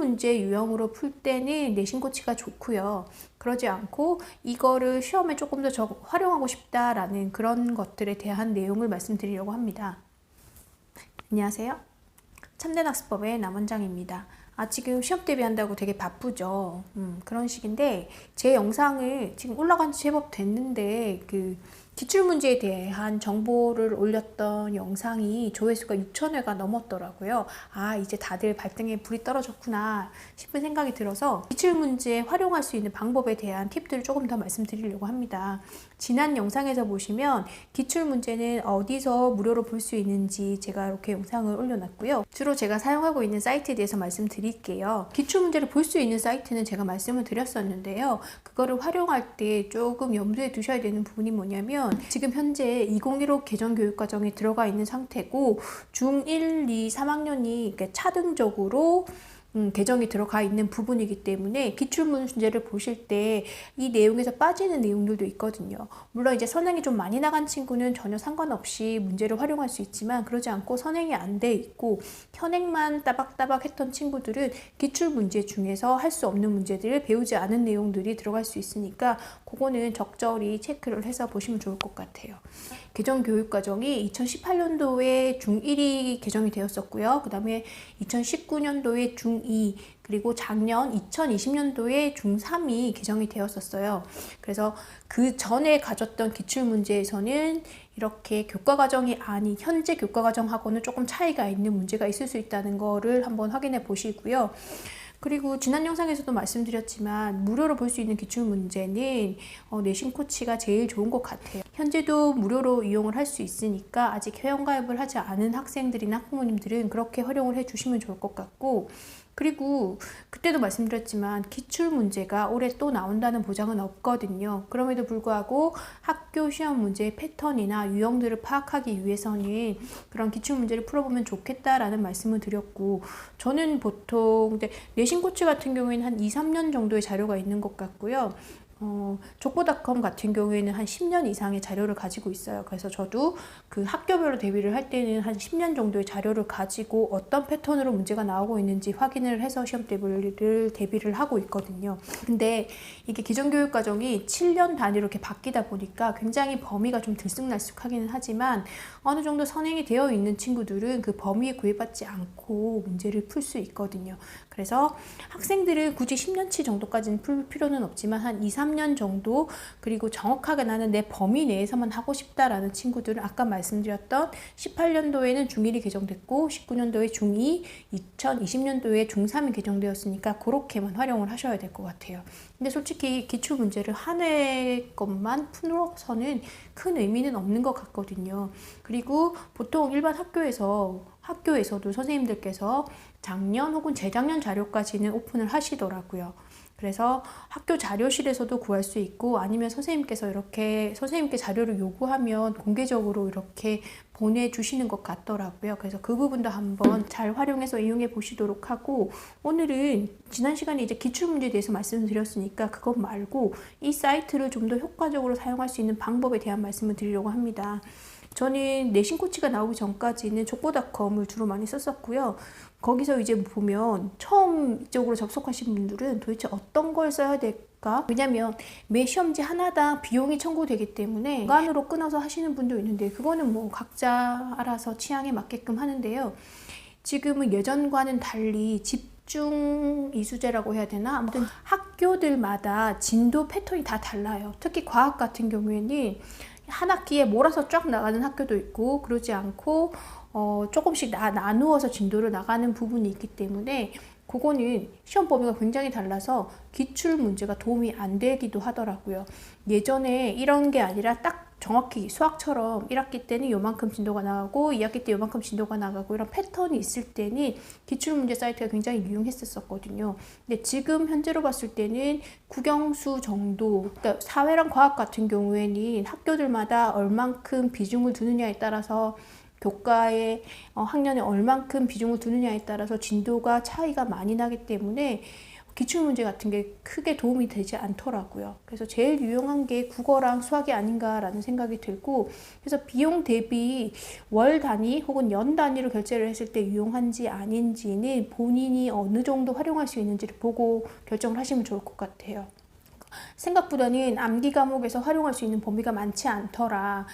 기출문제 유형으로 풀 때는 내신 코치가 좋고요. 그러지 않고 이거를 시험에 조금 더 활용하고 싶다라는 그런 것들에 대한 내용을 말씀드리려고 합니다. 안녕하세요. 참된학습법의 남원장입니다. 지금 시험 대비한다고 되게 바쁘죠. 그런 식인데 제 영상을 지금 올라간 지 제법 됐는데 기출문제에 대한 정보를 올렸던 영상이 조회수가 6,000회가 넘었더라고요. 이제 다들 발등에 불이 떨어졌구나 싶은 생각이 들어서 기출문제에 활용할 수 있는 방법에 대한 팁들을 조금 더 말씀드리려고 합니다. 지난 영상에서 보시면 기출문제는 어디서 무료로 볼 수 있는지 제가 이렇게 영상을 올려놨고요. 주로 제가 사용하고 있는 사이트에 대해서 말씀드릴게요. 기출문제를 볼 수 있는 사이트는 제가 말씀을 드렸었는데요. 그거를 활용할 때 조금 염두에 두셔야 되는 부분이 뭐냐면 지금 현재 2015 개정교육과정에 들어가 있는 상태고 중1, 2, 3학년이 차등적으로 개정이 들어가 있는 부분이기 때문에 기출문제를 보실 때 이 내용에서 빠지는 내용들도 있거든요. 물론 이제 선행이 좀 많이 나간 친구는 전혀 상관없이 문제를 활용할 수 있지만 그러지 않고 선행이 안 돼 있고 현행만 따박따박 했던 친구들은 기출문제 중에서 할 수 없는 문제들을 배우지 않은 내용들이 들어갈 수 있으니까 그거는 적절히 체크를 해서 보시면 좋을 것 같아요. 개정교육과정이 2018년도에 중1이 개정이 되었었고요. 그 다음에 2019년도에 중2 그리고 작년 2020년도에 중3이 개정이 되었었어요. 그래서 그 전에 가졌던 기출문제에서는 이렇게 교과과정이 아닌 현재 교과과정하고는 조금 차이가 있는 문제가 있을 수 있다는 거를 한번 확인해 보시고요. 그리고 지난 영상에서도 말씀드렸지만 무료로 볼 수 있는 기출문제는 내신 코치가 제일 좋은 것 같아요. 현재도 무료로 이용을 할 수 있으니까 아직 회원가입을 하지 않은 학생들이나 학부모님들은 그렇게 활용을 해주시면 좋을 것 같고, 그리고 그때도 말씀드렸지만 기출문제가 올해 또 나온다는 보장은 없거든요. 그럼에도 불구하고 학교 시험 문제의 패턴이나 유형들을 파악하기 위해서는 그런 기출문제를 풀어보면 좋겠다라는 말씀을 드렸고, 저는 보통 내신 코치 같은 경우에는 한 2, 3년 정도의 자료가 있는 것 같고요. 족보닷컴 같은 경우에는 한 10년 이상의 자료를 가지고 있어요. 그래서 저도 그 학교별로 대비를 할 때는 한 10년 정도의 자료를 가지고 어떤 패턴으로 문제가 나오고 있는지 확인을 해서 시험 대비를 하고 있거든요. 근데 이게 기존교육과정이 7년 단위로 이렇게 바뀌다 보니까 굉장히 범위가 좀 들쑥날쑥하기는 하지만 어느 정도 선행이 되어 있는 친구들은 그 범위에 구애받지 않고 문제를 풀 수 있거든요. 그래서 학생들은 굳이 10년치 정도까지는 풀 필요는 없지만 한 2, 3년 정도, 그리고 정확하게 나는 내 범위 내에서만 하고 싶다라는 친구들은 아까 말씀드렸던 18년도에는 중1이 개정됐고 19년도에 중2, 2020년도에 중3이 개정되었으니까 그렇게만 활용을 하셔야 될 것 같아요. 근데 솔직히 기출문제를 한 해 것만 풀어서는 큰 의미는 없는 것 같거든요. 그리고 보통 일반 학교에서도 선생님들께서 작년 혹은 재작년 자료까지는 오픈을 하시더라고요. 그래서 학교 자료실에서도 구할 수 있고 아니면 선생님께서 이렇게 선생님께 자료를 요구하면 공개적으로 이렇게 보내주시는 것 같더라고요. 그래서 그 부분도 한번 잘 활용해서 이용해 보시도록 하고, 오늘은 지난 시간에 이제 기출문제에 대해서 말씀드렸으니까 그것 말고 이 사이트를 좀 더 효과적으로 사용할 수 있는 방법에 대한 말씀을 드리려고 합니다. 저는 내신 코치가 나오기 전까지는 족보닷컴을 주로 많이 썼었고요. 거기서 이제 보면 처음 이쪽으로 접속하신 분들은 도대체 어떤 걸 써야 될까? 왜냐면 매 시험지 하나당 비용이 청구되기 때문에 중간으로 끊어서 하시는 분도 있는데 그거는 뭐 각자 알아서 취향에 맞게끔 하는데요. 지금은 예전과는 달리 집중 이수제라고 해야 되나? 아무튼 학교들마다 진도 패턴이 다 달라요. 특히 과학 같은 경우에는 한 학기에 몰아서 쫙 나가는 학교도 있고 그러지 않고 조금씩 나누어서 진도를 나가는 부분이 있기 때문에 그거는 시험 범위가 굉장히 달라서 기출 문제가 도움이 안 되기도 하더라고요. 예전에 이런 게 아니라 딱 정확히 수학처럼 1학기 때는 요만큼 진도가 나가고 2학기 때 요만큼 진도가 나가고 이런 패턴이 있을 때는 기출문제 사이트가 굉장히 유용했었거든요. 근데 지금 현재로 봤을 때는 국영수 정도, 그러니까 사회랑 과학 같은 경우에는 학교들마다 얼만큼 비중을 두느냐에 따라서 교과에 학년에 얼만큼 비중을 두느냐에 따라서 진도가 차이가 많이 나기 때문에 기출문제 같은 게 크게 도움이 되지 않더라고요. 그래서 제일 유용한 게 국어랑 수학이 아닌가라는 생각이 들고, 그래서 비용 대비 월 단위 혹은 연 단위로 결제를 했을 때 유용한지 아닌지는 본인이 어느 정도 활용할 수 있는지를 보고 결정을 하시면 좋을 것 같아요. 생각보다는 암기 과목에서 활용할 수 있는 범위가 많지 않더라.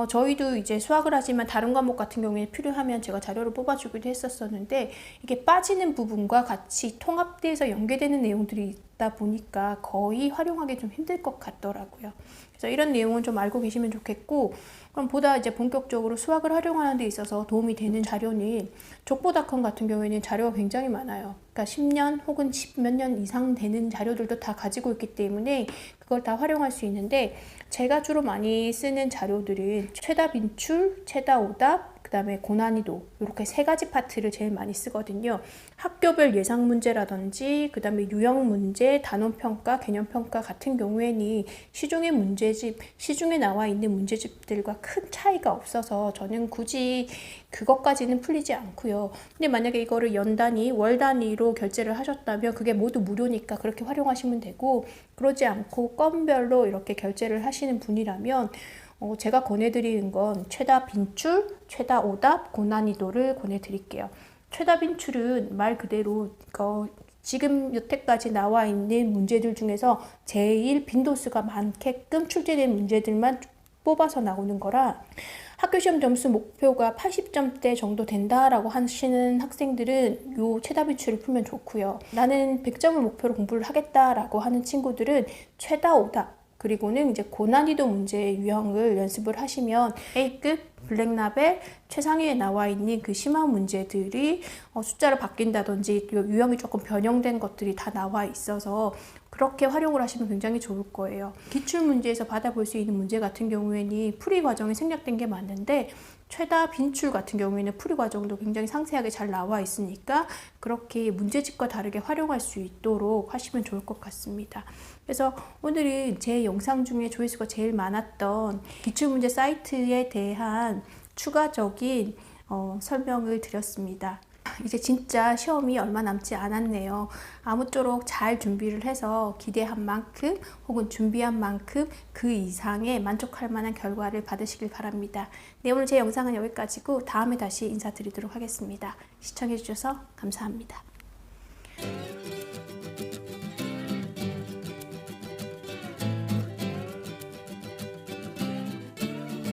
저희도 이제 수학을 하지만 다른 과목 같은 경우에 필요하면 제가 자료를 뽑아주기도 했었었는데, 이게 빠지는 부분과 같이 통합돼서 연계되는 내용들이 있다 보니까 거의 활용하기 좀 힘들 것 같더라고요. 그래서 이런 내용은 좀 알고 계시면 좋겠고, 그럼 보다 이제 본격적으로 수학을 활용하는 데 있어서 도움이 되는 자료는 족보닷컴 같은 경우에는 자료가 굉장히 많아요. 그러니까 10년 혹은 10몇 년 이상 되는 자료들도 다 가지고 있기 때문에 그걸 다 활용할 수 있는데, 제가 주로 많이 쓰는 자료들은 최다 빈출, 최다 오답, 그 다음에 고난이도, 이렇게 세 가지 파트를 제일 많이 쓰거든요. 학교별 예상 문제라든지, 그 다음에 유형 문제, 단원평가, 개념평가 같은 경우에는 시중의 문제집, 시중에 나와 있는 문제집들과 큰 차이가 없어서 저는 굳이 그것까지는 풀리지 않고요. 근데 만약에 이거를 연 단위, 월 단위로 결제를 하셨다면 그게 모두 무료니까 그렇게 활용하시면 되고, 그러지 않고 건별로 이렇게 결제를 하시는 분이라면 제가 권해드리는 건 최다 빈출, 최다 오답, 고난이도를 권해드릴게요. 최다 빈출은 말 그대로 지금 여태까지 나와 있는 문제들 중에서 제일 빈도수가 많게끔 출제된 문제들만 뽑아서 나오는 거라, 학교시험 점수 목표가 80점대 정도 된다라고 하시는 학생들은 요 최다 빈출을 풀면 좋고요. 나는 100점을 목표로 공부를 하겠다라고 하는 친구들은 최다 오답, 그리고는 이제 고난이도 문제 유형을 연습을 하시면 A급 블랙라벨 최상위에 나와 있는 그 심화 문제들이 숫자로 바뀐다든지 유형이 조금 변형된 것들이 다 나와 있어서 그렇게 활용을 하시면 굉장히 좋을 거예요. 기출문제에서 받아볼 수 있는 문제 같은 경우에는 풀이 과정이 생략된 게 많은데, 최다 빈출 같은 경우에는 풀이 과정도 굉장히 상세하게 잘 나와 있으니까 그렇게 문제집과 다르게 활용할 수 있도록 하시면 좋을 것 같습니다. 그래서 오늘은 제 영상 중에 조회수가 제일 많았던 기출문제 사이트에 대한 추가적인 설명을 드렸습니다. 이제 진짜 시험이 얼마 남지 않았네요. 아무쪼록 잘 준비를 해서 기대한 만큼 혹은 준비한 만큼 그 이상의 만족할 만한 결과를 받으시길 바랍니다. 네, 오늘 제 영상은 여기까지고 다음에 다시 인사드리도록 하겠습니다. 시청해주셔서 감사합니다.